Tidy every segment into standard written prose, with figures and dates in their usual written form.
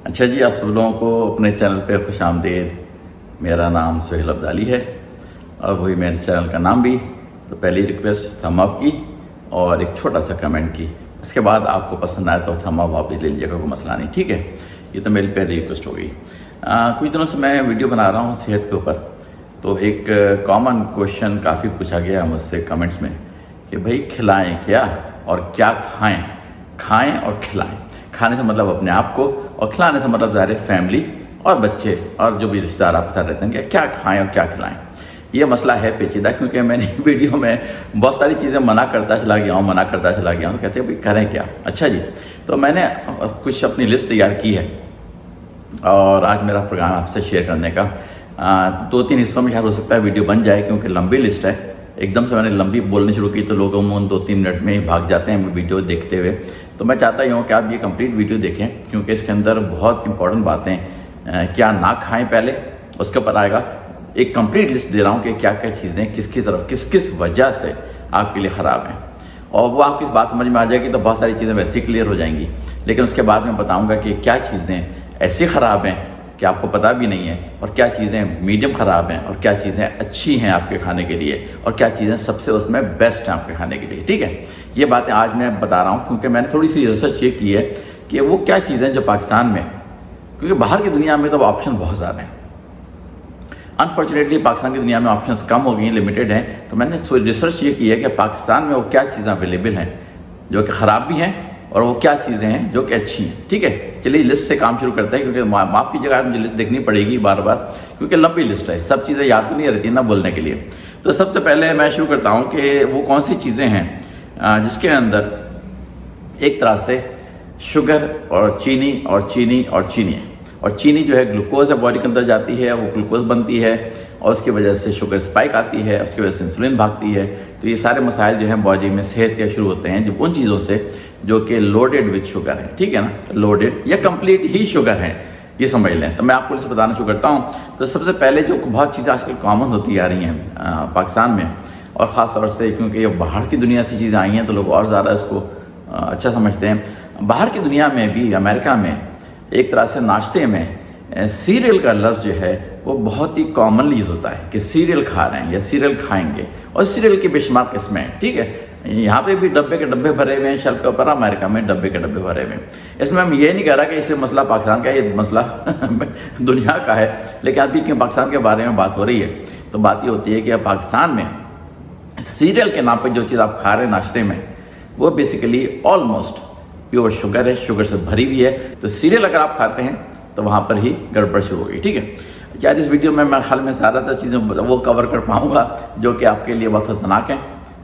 اچھا جی، آپ سب لوگوں کو اپنے چینل پہ خوش آمدید۔ میرا نام سہیل عبدالی ہے اور وہی میرے چینل کا نام بھی۔ تو پہلی ریکویسٹ تھم اپ کی اور ایک چھوٹا سا کمنٹ کی، اس کے بعد آپ کو پسند آئے تو تھم اپ واپس لے لیجیے گا، کوئی مسئلہ نہیں، ٹھیک ہے؟ یہ تو میری پہلی ریکویسٹ ہو گئی۔ کچھ دنوں سے میں ویڈیو بنا رہا ہوں صحت کے اوپر، تو ایک کامن کوشچن کافی پوچھا گیا مجھ سے کمنٹس میں کہ بھائی کھلائیں کیا اور کیا کھائیں؟ کھائیں اور کھلائیں۔ کھانے سے مطلب اپنے آپ کو، اور کھلانے سے مطلب ظاہر فیملی اور بچے اور جو بھی رشتہ دار آپ کے ساتھ رہتے ہیں کہ کیا کھائیں اور کیا کھلائیں۔ یہ مسئلہ ہے پیچیدہ، کیونکہ میں نے ویڈیو میں بہت ساری چیزیں منع کرتا چلا گیا ہوں، کہتے ہیں بھائی کریں کیا۔ اچھا جی، تو میں نے کچھ اپنی لسٹ تیار کی ہے اور آج میرا پروگرام آپ سے شیئر کرنے کا 2-3 حصوں میں ہو سکتا ہے ویڈیو بن جائے، کیونکہ لمبی لسٹ ہے۔ ایک دم سے میں نے لمبی بولنی شروع کی تو لوگ عموماً 2-3 منٹ میں ہی بھاگ جاتے ہیں ویڈیو دیکھتے ہوئے۔ تو میں چاہتا ہوں کہ آپ یہ کمپلیٹ ویڈیو دیکھیں، کیونکہ اس کے اندر بہت امپورٹنٹ باتیں کیا نہ کھائیں پہلے، اس کے اوپر آئے گا۔ ایک کمپلیٹ لسٹ دے رہا ہوں کہ کیا کیا چیزیں کس کی طرف کس وجہ سے آپ کے لیے خراب ہیں، اور وہ آپ کی اس بات سمجھ میں آ جائے گی تو بہت ساری چیزیں ویسے ہی کلیئر ہو جائیں گی۔ لیکن اس کے بعد میں بتاؤں گا کہ کیا چیزیں ایسی خراب ہیں کہ آپ کو پتہ بھی نہیں ہے، اور کیا چیزیں میڈیم خراب ہیں، اور کیا چیزیں اچھی ہیں آپ کے کھانے کے لیے، اور کیا چیزیں سب سے اس میں بیسٹ ہیں آپ کے کھانے کے لیے، ٹھیک ہے؟ یہ باتیں آج میں بتا رہا ہوں کیونکہ میں نے تھوڑی سی ریسرچ یہ کی ہے کہ وہ کیا چیزیں جو پاکستان میں، کیونکہ باہر کی دنیا میں تو وہ آپشن بہت زیادہ ہیں، انفارچونیٹلی پاکستان کی دنیا میں آپشنس کم ہو گئی ہیں، لمیٹیڈ ہیں۔ تو میں نے ریسرچ یہ کی ہے کہ پاکستان میں وہ کیا چیزیں اویلیبل ہیں جو کہ خراب بھی ہیں، اور وہ کیا چیزیں ہیں جو کہ اچھی ہیں، ٹھیک ہے؟ چلیے لسٹ سے کام شروع کرتے ہیں، کیونکہ معاف کیجیے گا مجھے لسٹ دیکھنی پڑے گی بار بار، کیونکہ لمبی لسٹ ہے، سب چیزیں یاد تو نہیں رہتی نا بولنے کے لیے۔ تو سب سے پہلے میں شروع کرتا ہوں کہ وہ کون سی چیزیں ہیں جس کے اندر ایک طرح سے شوگر اور چینی ہے، اور چینی جو ہے گلوکوز ہے، باڈی کے اندر جاتی ہے، وہ گلوکوز بنتی ہے، اور اس کی وجہ سے شوگر اسپائک آتی ہے، اس کی وجہ سے انسولین بھاگتی ہے۔ تو یہ سارے مسائل جو ہیں باڈی میں صحت کے شروع ہوتے ہیں جو ان چیزوں سے جو کہ لوڈڈ وتھ شوگر ہے، ٹھیک ہے نا؟ لوڈڈ یا کمپلیٹ ہی شوگر ہے، یہ سمجھ لیں۔ تو میں آپ کو اسے بتانا شروع کرتا ہوں۔ تو سب سے پہلے جو بہت چیزیں آج کل کامن ہوتی آ رہی ہیں پاکستان میں، اور خاص طور سے کیونکہ یہ باہر کی دنیا سے چیزیں آئی ہیں تو لوگ اور زیادہ اس کو اچھا سمجھتے ہیں۔ باہر کی دنیا میں بھی، امریکہ میں ایک طرح سے ناشتے میں سیریل کا لفظ جو ہے وہ بہت ہی کامنلی یوز ہوتا ہے کہ سیریل کھا رہے ہیں یا سیریل کھائیں گے، اور سیریل کی بے شمار قسمیں ہیں، ٹھیک ہے؟ یہاں پہ بھی ڈبے کے ڈبے بھرے ہوئے ہیں شیلف کے اوپر، امریکہ میں ڈبے کے ڈبے بھرے ہوئے ہیں۔ اس میں ہم یہ نہیں کہہ رہا کہ اس سے مسئلہ پاکستان کا ہے، یہ مسئلہ دنیا کا ہے، لیکن ابھی کیوں پاکستان کے بارے میں بات ہو رہی ہے تو بات یہ ہوتی ہے کہ پاکستان میں سیریل کے نام پہ جو چیز آپ کھا رہے ہیں ناشتے میں، وہ بیسیکلی آلموسٹ پیور شوگر ہے، شوگر سے بھری ہوئی ہے۔ تو سیریل اگر آپ کھاتے ہیں تو وہاں پر ہی گڑبڑ شروع ہو گئی، ٹھیک ہے؟ شاید اس ویڈیو میں خیال میں زیادہ تر چیزیں وہ کور کر پاؤں گا جو کہ آپ کے لیے بہت خطرناک ہیں،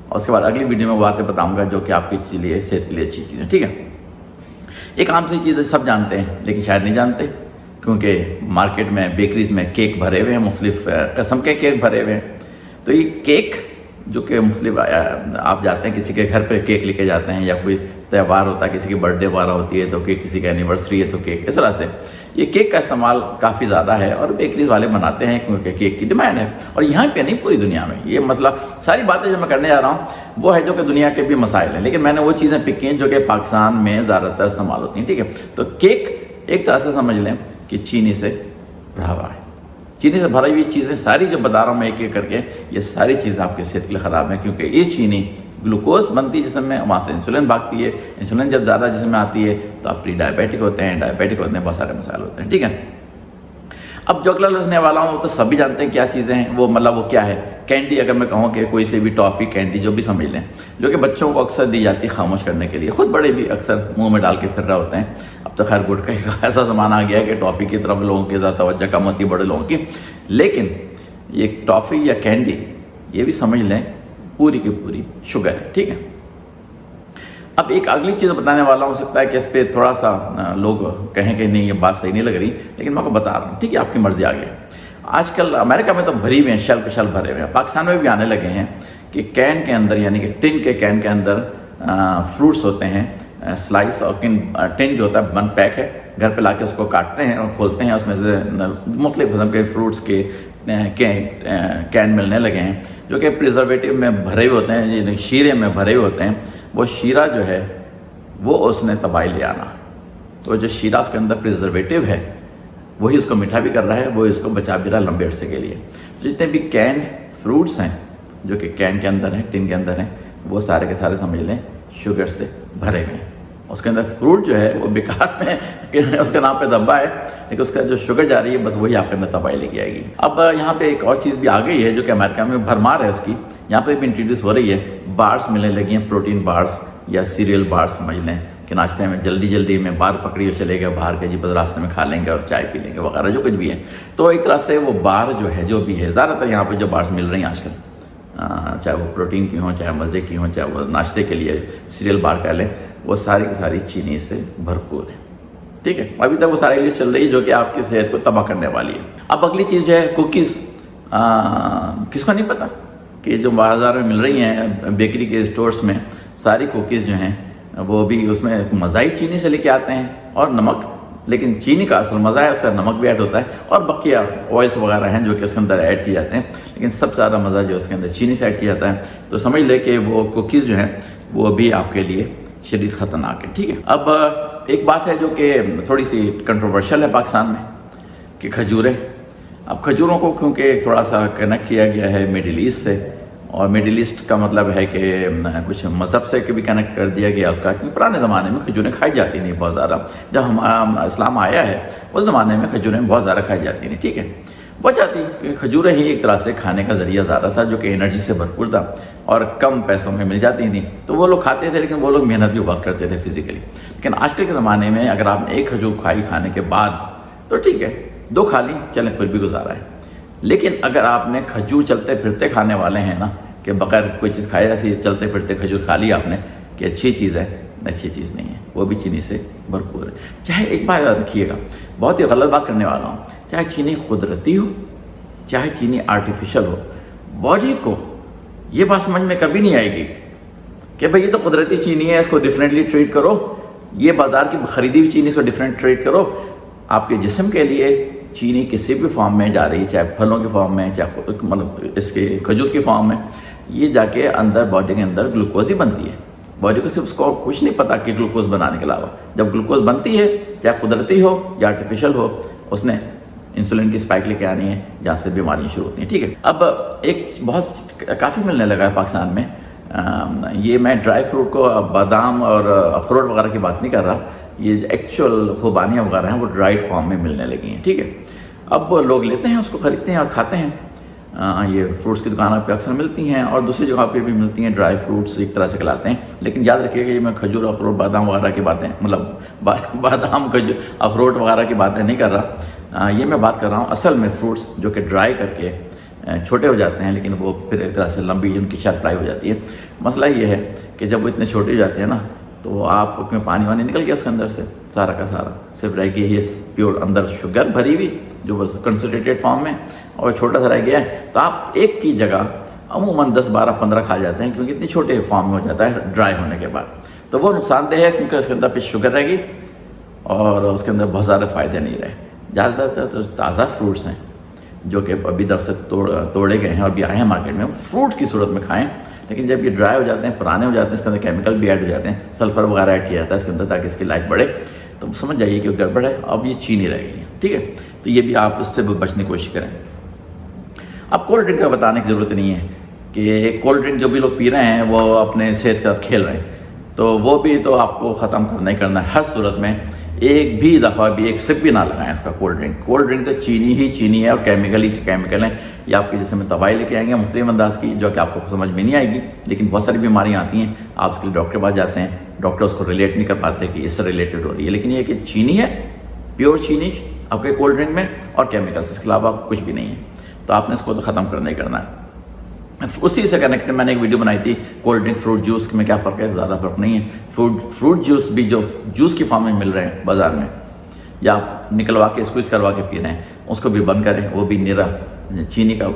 اور اس کے بعد اگلی ویڈیو میں وہ باتیں بتاؤں گا جو کہ آپ کے لیے صحت کے لیے اچھی چیزیں، ٹھیک ہے؟ ایک عام سی چیز سب جانتے ہیں لیکن شاید نہیں جانتے، کیونکہ مارکیٹ میں بیکریز میں کیک بھرے ہوئے ہیں، مختلف قسم کے کیک بھرے ہوئے ہیں۔ تو یہ کیک جو کہ مختلف آپ جاتے ہیں کسی کے گھر پہ کیک لے کے جاتے ہیں، یا کوئی تہوار ہوتا ہے، کسی کی برتھ ڈے وغیرہ ہوتی ہے تو کیک، کسی کی اینیورسری ہے تو کیک، اس طرح سے یہ کیک کا استعمال کافی زیادہ ہے، اور بیکریز والے بناتے ہیں کیونکہ کیک کی ڈیمانڈ ہے، اور یہاں پہ نہیں پوری دنیا میں۔ یہ مسئلہ ساری باتیں جو میں کرنے جا رہا ہوں وہ ہے جو کہ دنیا کے بھی مسائل ہیں، لیکن میں نے وہ چیزیں پک کی ہیں جو کہ پاکستان میں زیادہ تر استعمال ہوتی ہیں، ٹھیک ہے؟ تو کیک ایک طرح سے سمجھ لیں کہ چینی سے بھرا ہوا ہے، چینی سے بھری ہوئی چیزیں ساری جو بتا رہا ہوں میں ایک ایک کر کے، یہ ساری چیزیں آپ کے صحت کے لیے خراب ہیں، کیونکہ یہ چینی گلوکوز بنتی ہے جسم میں، وہاں سے انسولین بھاگتی ہے، انسولین جب زیادہ جسم میں آتی ہے تو آپ پری ڈائبیٹک ہوتے ہیں، بہت سارے مسائل ہوتے ہیں، ٹھیک ہے؟ اب جو اگلا لکھنے والا ہوں وہ تو سبھی جانتے ہیں کیا چیزیں ہیں، وہ مطلب وہ کیا ہے؟ کینڈی، اگر میں کہوں کہ کوئی سے بھی ٹافی، کینڈی جو بھی سمجھ لیں، جو کہ بچوں کو اکثر دی جاتی ہے خاموش کرنے کے لیے، خود بڑے بھی اکثر منہ میں ڈال کے پھر رہے ہوتے ہیں۔ اب تو خیر گٹکا کا ایسا زمانہ آ گیا ہے کہ ٹافی کی طرف لوگوں کی زیادہ توجہ کم ہوتی ہے، بڑے لوگوں کی، لیکن یہ ٹافی یا کینڈی یہ بھی سمجھ لیں پوری کی پوری شوگر ہے، ٹھیک ہے؟ اب ایک اگلی چیز بتانے والا ہو سکتا ہے کہ اس پہ تھوڑا سا لوگ کہیں کہ نہیں یہ بات صحیح نہیں لگ رہی، لیکن میں آپ کو بتا رہا ہوں، ٹھیک ہے؟ آپ کی مرضی آگے۔ آج کل امریکہ میں تو بھری ہوئے ہیں، شیل بھرے ہوئے ہیں، پاکستان میں بھی آنے لگے ہیں کہ کین کے اندر، یعنی کہ ٹن کے کین کے اندر فروٹس ہوتے ہیں، سلائس، اور ٹن جو ہوتا ہے بن پیک ہے، گھر پہ لا کے اس کو کاٹتے ہیں اور کھولتے ہیں، اس میں سے مختلف قسم کے فروٹس کے کین ملنے لگے ہیں جو کہ پریزرویٹو میں بھرے ہوئے ہوتے ہیں، شیرے میں بھرے ہوئے ہوتے ہیں۔ وہ شیرہ جو ہے وہ اس نے تباہی لے آنا، تو جو شیرہ اس کے اندر پریزرویٹو ہے وہی اس کو میٹھا بھی کر رہا ہے، وہی اس کو بچا بھی رہا ہے لمبے عرصے کے لیے۔ تو جتنے بھی کینڈ فروٹس ہیں جو کہ کین کے اندر ہیں، ٹن کے اندر ہیں، وہ سارے کے سارے سمجھ لیں شوگر سے بھرے ہوئے ہیں۔ اس کے اندر فروٹ جو ہے وہ بیکار میں اس کے نام پہ دبا ہے، لیکن اس کا جو شوگر جا رہی ہے بس وہی آپ کے اندر تباہی لے کے آئے گی۔ اب یہاں پہ ایک اور چیز بھی آ گئی ہے جو کہ امریکہ میں بھرمار ہے اس کی، یہاں پہ بھی انٹروڈیوس ہو رہی ہے، بارس ملنے لگی ہیں، پروٹین بارس یا سیریل بارس سمجھ لیں کہ ناشتے میں جلدی میں بار پکڑی ہو چلے گئے باہر کے، جی بس راستے میں کھا لیں گے اور چائے پی لیں گے وغیرہ جو کچھ بھی ہے۔ تو ایک طرح سے وہ بار جو ہے جو بھی ہے، زیادہ تر یہاں پہ جو بارس مل رہی ہیں آج کل، چاہے وہ پروٹین کی ہوں، چاہے مزے کی ہوں، چاہے وہ ناشتے کے لیے سیریل بار کہہ لیں، وہ ساری کی ساری چینی سے بھرپور ہے، ٹھیک ہے۔ ابھی تک وہ ساری لیسٹ چل رہی ہے جو کہ آپ کی صحت کو تباہ کرنے والی ہے۔ اب اگلی چیز جو ہے کوکیز، کس کو نہیں پتہ کہ جو بازار میں مل رہی ہیں بیکری کے اسٹورز میں، ساری کوکیز جو ہیں وہ بھی اس میں مزہ ہی چینی سے لے کے آتے ہیں اور نمک، لیکن چینی کا اصل مزہ ہے اس کا نمک بھی ایڈ ہوتا ہے اور بقیہ آئلس وغیرہ ہیں جو کہ اس کے اندر ایڈ کیے جاتے ہیں، لیکن سب سے زیادہ مزہ جو اس کے اندر چینی سے ایڈ کیا جاتا ہے۔ تو سمجھ لے کہ وہ کوکیز جو ہیں وہ بھی آپ کے لیے شدید خطرناک ہے، ٹھیک ہے۔ اب ایک بات ہے جو کہ تھوڑی سی کنٹروورشل ہے پاکستان میں کہ کھجوریں، اب کھجوروں کو کیونکہ تھوڑا سا کنیکٹ کیا گیا ہے مڈل ایسٹ سے، اور مڈل ایسٹ کا مطلب ہے کہ کچھ مذہب سے بھی کنیکٹ کر دیا گیا اس کا، کیونکہ پرانے زمانے میں کھجوریں کھائی جاتی تھیں بہت زیادہ، جب ہمارا اسلام آیا ہے اس زمانے میں کھجوریں بہت زیادہ کھائی جاتی تھیں، ٹھیک ہے۔ وجہ تھی کہ کھجوریں ہی ایک طرح سے کھانے کا ذریعہ زیادہ تھا جو کہ انرجی سے بھرپور تھا اور کم پیسوں میں مل جاتی تھیں، تو وہ لوگ کھاتے تھے، لیکن وہ لوگ محنت بھی بہت کرتے تھے فزیکلی۔ لیکن آج کل کے زمانے میں اگر آپ نے ایک کھجور کھائی کھانے کے بعد تو ٹھیک ہے، 2 کھا لی چلیں پھر بھی گزارا ہے، لیکن اگر آپ نے کھجور چلتے پھرتے کھانے والے ہیں نا کہ بغیر کوئی چیز کھائے ایسی چلتے پھرتے کھجور کھا لی آپ نے کہ اچھی چیز ہے، اچھی چیز نہیں ہے، وہ بھی چینی سے بھرپور ہے۔ چاہے ایک بات یاد رکھیے گا، بہت ہی غلط بات کرنے والا ہوں، چاہے چینی قدرتی ہو چاہے چینی آرٹیفیشل ہو، باڈی کو یہ بات سمجھ میں کبھی نہیں آئے گی کہ بھئی یہ تو قدرتی چینی ہے، اس کو ڈیفرنٹلی ٹریٹ کرو، یہ بازار کی خریدی ہوئی چینی کو ڈیفرنٹ ٹریٹ کرو۔ آپ کے جسم کے لیے چینی کسی بھی فارم میں جا رہی، چاہے پھلوں کی فارم میں، چاہے مطلب اس کے کھجور کی فارم میں، یہ جا کے اندر باڈی کے اندر گلوکوز ہی بنتی ہے۔ باڈی کو صرف اس کو کچھ نہیں پتا کہ گلوکوز بنانے کے علاوہ جب گلوکوز بنتی ہے، چاہے قدرتی ہو یا آرٹیفیشل ہو، اس نے انسولین کی اسپائک لے کے آنی ہے جہاں سے بیماریاں شروع ہوتی ہیں، ٹھیک ہے۔ اب ایک بہت کافی ملنے لگا ہے پاکستان میں، یہ میں ڈرائی فروٹ کو بادام اور اخروٹ وغیرہ کی بات نہیں کر رہا، یہ ایکچوئل خوبانیاں وغیرہ ہیں وہ ڈرائیڈ فارم میں ملنے لگی ہیں، ٹھیک ہے۔ اب لوگ لیتے ہیں اس کو، خریدتے ہیں اور کھاتے ہیں۔ یہ فروٹس کی دکانوں پہ اکثر ملتی ہیں اور دوسری جگہ پہ بھی ملتی ہیں، ڈرائی فروٹس ایک طرح سے کھلاتے ہیں، لیکن یاد رکھیے کہ یہ میں کھجور اخروٹ بادام وغیرہ کی باتیں، مطلب بادام کھجور اخروٹ وغیرہ کی باتیں نہیں کر رہا، یہ میں بات کر رہا ہوں اصل میں فروٹس جو کہ ڈرائی کر کے چھوٹے ہو جاتے ہیں، لیکن وہ پھر ایک طرح سے لمبی ان کی شیلف لائف ہو جاتی ہے۔ مسئلہ یہ ہے کہ جب وہ اتنے چھوٹے ہو جاتے ہیں نا تو آپ کیوں پانی وانی نکل گیا اس کے اندر سے سارا کا سارا، صرف رہ گئی یہ پیور اندر شوگر بھری ہوئی جو بس کنسنٹریٹیڈ فارم میں، اور چھوٹا سا رہ گیا ہے، تو آپ ایک کی جگہ عموماً 10 12 15 کھا جاتے ہیں کیونکہ اتنی چھوٹے فارم میں ہو جاتا ہے ڈرائی ہونے کے بعد، تو وہ نقصان دہ ہے کیونکہ اس کے اندر پھر شوگر رہ گی اور اس کے اندر بہت زیادہ فائدے نہیں رہے۔ زیادہ تر تو تازہ فروٹس ہیں جو کہ ابھی در سے توڑے گئے ہیں اور بھی آئے ہیں مارکیٹ میں، فروٹ کی صورت میں کھائیں، لیکن جب یہ ڈرائی ہو جاتے ہیں، پرانے ہو جاتے ہیں، اس کے اندر کیمیکل بھی ایڈ ہو جاتے ہیں، سلفر وغیرہ ایڈ کیا جاتا ہے اس کے اندر تاکہ اس کی لائف بڑھے، تو سمجھ جائیے کہ گڑبڑ ہے، اب یہ چینی رہ گئی ہے، ٹھیک ہے۔ تو یہ بھی آپ اس سے بچنے کی کوشش کریں۔ اب کولڈ ڈرنک کا بتانے کی ضرورت نہیں ہے کہ کولڈ ڈرنک جو بھی لوگ پی رہے ہیں وہ اپنے صحت کے ساتھ کھیل رہے ہیں، تو وہ بھی تو آپ کو ختم کرنا ہی کرنا ہے ہر صورت میں، ایک بھی دفعہ بھی ایک سپ بھی نہ لگائیں اس کا کولڈ ڈرنک تو چینی ہی چینی ہے اور کیمیکل ہی کیمیکل ہیں، یہ آپ کے جسم میں تباہی لے کے آئیں گے مختلف انداز کی جو کہ آپ کو سمجھ میں نہیں آئے گی، لیکن بہت ساری بیماریاں آتی ہیں، آپ اس کے لیے ڈاکٹر کے پاس جاتے ہیں، ڈاکٹر اس کو ریلیٹ نہیں کر پاتے کہ اس سے ریلیٹڈ ہو رہی ہے، لیکن یہ کہ چینی ہے، پیور چینی آپ کے کولڈ ڈرنک میں اور کیمیکلس، اس کے علاوہ کچھ بھی نہیں ہے، تو آپ نے اس کو تو ختم کرنا ہی کرنا ہے۔ اسی سے کنیکٹڈ میں نے ایک ویڈیو بنائی تھی کولڈ ڈرنک فروٹ جوس میں کیا فرق ہے، زیادہ فرق نہیں ہے، فروٹ جوس بھی جو جوس کی فارم میں مل رہے ہیں بازار میں یا نکلوا کے اسکویز کروا کے پی رہے ہیں، اس کو بھی بند کریں، وہ بھی نرا چینی کا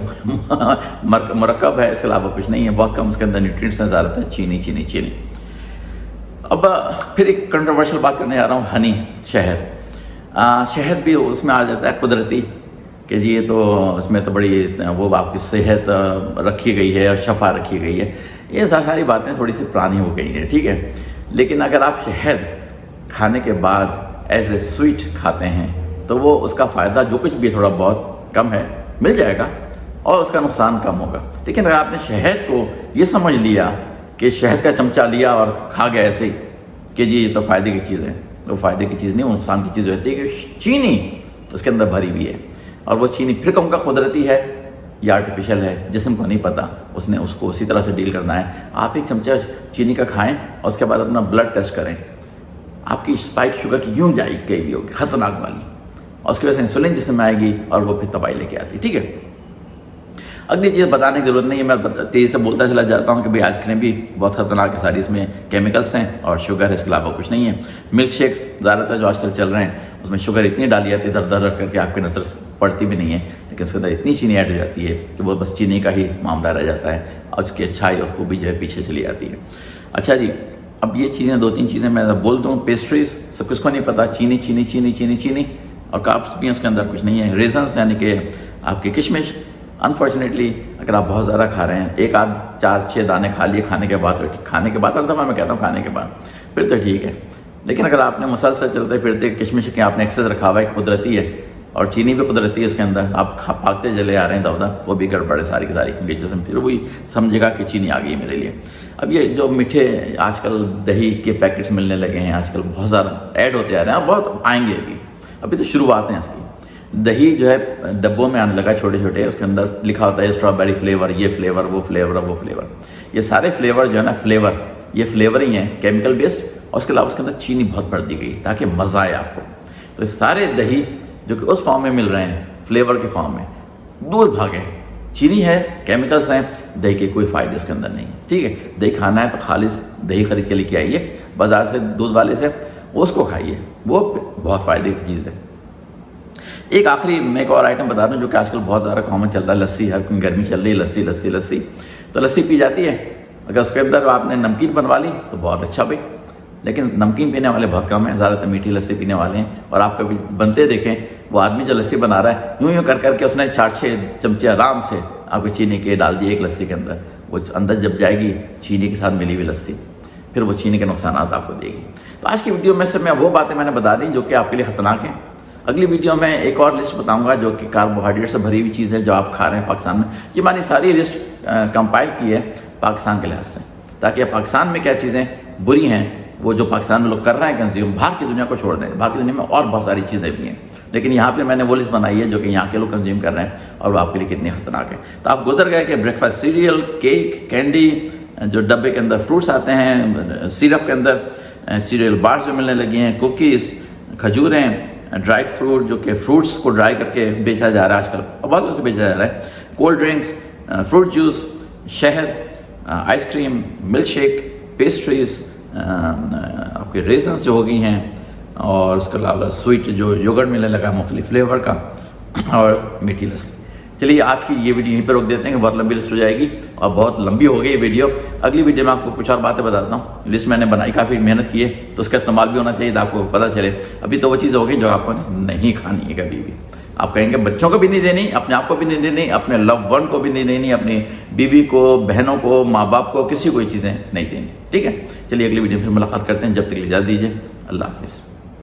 مرکب ہے، اس کے علاوہ کچھ نہیں ہے، بہت کم اس کے اندر نیوٹرینٹس ہیں، زیادہ تر چینی چینی چینی۔ اب پھر ایک کنٹروورشل بات کرنے جا رہا ہوں، ہنی، شہد بھی اس میں آ جاتا ہے قدرتی کہ جی یہ تو اس میں تو بڑی وہ آپ کی صحت رکھی گئی ہے اور شفا رکھی گئی ہے، یہ ساری باتیں تھوڑی سی پرانی ہو گئی ہیں، ٹھیک ہے، لیکن اگر آپ شہد کھانے کے بعد ایز اے سویٹ کھاتے ہیں تو وہ اس کا فائدہ جو کچھ بھی تھوڑا بہت کم ہے مل جائے گا اور اس کا نقصان کم ہوگا. لیکن اگر آپ نے شہد کو یہ سمجھ لیا کہ شہد کا چمچہ لیا اور کھا گیا ایسے ہی کہ جی یہ تو فائدے کی چیز ہے، وہ فائدے کی چیز نہیں، وہ نقصان کی چیز ہوتی ہے کہ چینی اس کے اندر بھری ہوئی ہے. اور وہ چینی پھر کہوں گا قدرتی ہے یا آرٹیفیشل ہے، جسم کو نہیں پتہ، اس نے اس کو اسی طرح سے ڈیل کرنا ہے. آپ ایک چمچہ چینی کا کھائیں اور اس کے بعد اپنا بلڈ ٹیسٹ کریں، آپ کی اسپائک شوگر کی یوں جائے گئی بھی ہوگی خطرناک والی، اور اس کی وجہ سے انسولین جسم میں آئے گی اور وہ پھر تباہی لے کے آتی ہے. ٹھیک ہے، اگلی چیز بتانے کی ضرورت نہیں ہے، میں تیزی سے بولتا چلا جاتا ہوں کہ بھئی آئس کریم بھی بہت خطرناک ہے، ساری اس میں کیمیکلس ہیں اور شوگر ہے، اس کے علاوہ کچھ نہیں ہے. ملک شیکس زیادہ تر جو آج کل چل رہے ہیں اس میں شوگر اتنی ڈالی جاتی ہے در در کر کے آپ کی نظر پڑتی بھی نہیں ہے، لیکن اس کے اندر اتنی چینی ایڈ ہو جاتی ہے کہ وہ بس چینی کا ہی معاملہ رہ جاتا ہے اور اس کی اچھائی اور خوبی جو ہے پیچھے چلی جاتی ہے. اچھا جی، اب یہ چیزیں 2-3 چیزیں میں بول دوں. پیسٹریز سب کس کو نہیں پتہ، چینی چینی چینی چینی چینی اور کاربس بھی اس کے اندر کچھ نہیں ہے. ریزنس یعنی کہ آپ کی کشمش، انفارچونیٹلی اگر آپ بہت زیادہ کھا رہے ہیں، 4-6 دانے کھا لیے کھانے کے بعد، ہر دفعہ میں کہتا ہوں کھانے کے بعد، پھر تو ٹھیک ہے. لیکن اگر آپ نے مسلسل چلتے پھرتے کشمش کے آپ نے ایکسس رکھا ہوا ہے، قدرتی ہے اور چینی بھی قدرتی ہے اس کے اندر، آپ پھاگتے چلے آ رہے ہیں ادھر، وہ بھی گڑبڑ ہے ساری کی ساری، کیونکہ جسم پھر وہی سمجھے گا کہ چینی آ گئی ہے میرے لیے. اب یہ جو میٹھے آج کل دہی کے پیکٹس ملنے لگے ہیں، آج کل بہت زیادہ ایڈ ہوتے آ رہے ہیں اور بہت آئیں گے ابھی تو شروعات ہیں اس کی. دہی جو ہے ڈبوں میں آنے لگا چھوٹے چھوٹے، اس کے اندر لکھا ہوتا ہے اسٹرابیری فلیور، یہ فلیور، وہ فلیور، وہ فلیور. یہ سارے فلیور جو ہے نا یہ فلیور ہی ہیں کیمیکل بیسڈ، اور اس کے علاوہ اس کے اندر چینی بہت بڑھ دی گئی تاکہ مزہ آئے آپ کو. تو یہ سارے دہی جو کہ اس فارم میں مل رہے ہیں فلیور کے فارم میں، دور بھاگیں. چینی ہے، کیمیکلز ہیں، دہی کے کوئی فائدے اس کے اندر نہیں. ٹھیک ہے، دہی کھانا ہے تو خالص دہی خرید کے لے کے آئیے بازار سے، دودھ والے سے، اس کو کھائیے، وہ بہت فائدے کی چیز ہے. ایک آخری میں ایک اور آئٹم بتا دوں جو کہ آج کل بہت زیادہ کامن چل رہا ہے، لسی. ہر کوئی گرمی چل رہی ہے، لسی لسی لسی، تو لسی پی جاتی ہے. اگر اس کے اندر آپ نے نمکین بنوا لی تو بہت اچھا بھائی، لیکن نمکین پینے والے بہت کم ہیں، زیادہ تر میٹھی لسی پینے والے ہیں. اور آپ کبھی بنتے دیکھیں وہ آدمی جو لسی بنا رہا ہے یوں کر کے اس نے 4-6 چمچے آرام سے آپ کو چینی کے ڈال دیے ایک لسی کے اندر. وہ اندر جب جائے گی چینی کے ساتھ ملی ہوئی لسی، پھر وہ چینی کے نقصانات آپ کو دے گی. تو آج کی ویڈیو میں سے وہ باتیں میں نے بتا دیں جو کہ آپ کے لیے خطرناک ہیں. اگلی ویڈیو میں ایک اور لسٹ بتاؤں گا جو کہ کاربوہائیڈریٹ سے بھری ہوئی چیز ہے جو آپ کھا رہے ہیں پاکستان میں. یہ میں نے ساری لسٹ کمپائل کی ہے پاکستان کے لحاظ سے، تاکہ پاکستان میں کیا چیزیں بری ہیں وہ جو پاکستان میں لوگ کر رہے ہیں کنزیوم، باہر کی دنیا کو چھوڑ دیں. باہر کی دنیا میں اور بہت ساری چیزیں بھی ہیں، لیکن یہاں پہ میں نے وہ لسٹ بنائی ہے جو کہ یہاں کے لوگ کنزیوم کر رہے ہیں اور وہ آپ کے لیے کتنی خطرناک ہے. تو آپ گزر گئے کہ break fast serial, cake, candy, جو ڈبے کے اندر فروٹس آتے ہیں، سیرپ کے اندر سیریل بارز جو ملنے لگی ہیں، کوکیز، کھجوریں، ڈرائیڈ فروٹ جو کہ فروٹس کو ڈرائی کر کے بیچا جا رہا ہے آج کل اور بہت سے بیچا جا رہا ہے، کولڈ ڈرنکس، فروٹ جوس، شہد، ice cream, milk shake, pastries, آپ کے ریزنس جو ہو گئی ہیں، اور اس کے علاوہ سویٹ جو یوگرٹ ملنے لگا مختلف فلیور کا، اور میٹھی لسی. چلیے آج کی یہ ویڈیو یہیں پہ روک دیتے ہیں کہ بہت لمبی لسٹ ہو جائے گی اور بہت لمبی ہو گئی یہ ویڈیو. اگلی ویڈیو میں آپ کو کچھ اور باتیں بتاتا ہوں. لسٹ میں نے بنائی، کافی محنت کی ہے تو اس کا استعمال بھی ہونا چاہیے تھا آپ کو پتہ چلے. ابھی تو وہ چیز ہو گئی جو آپ کو نہیں کھانی ہے کبھی بھی. آپ کہیں گے بچوں کو بھی نہیں دینی، اپنے آپ کو بھی نہیں دینی، اپنے لو ون کو بھی نہیں دینی، اپنی بیوی کو، بہنوں کو، ماں باپ کو، کسی کو یہ چیزیں نہیں دینی. ٹھیک ہے، چلیے اگلی ویڈیو پھر ملاقات کرتے ہیں. جب تک اجازت دیجیے، اللہ حافظ.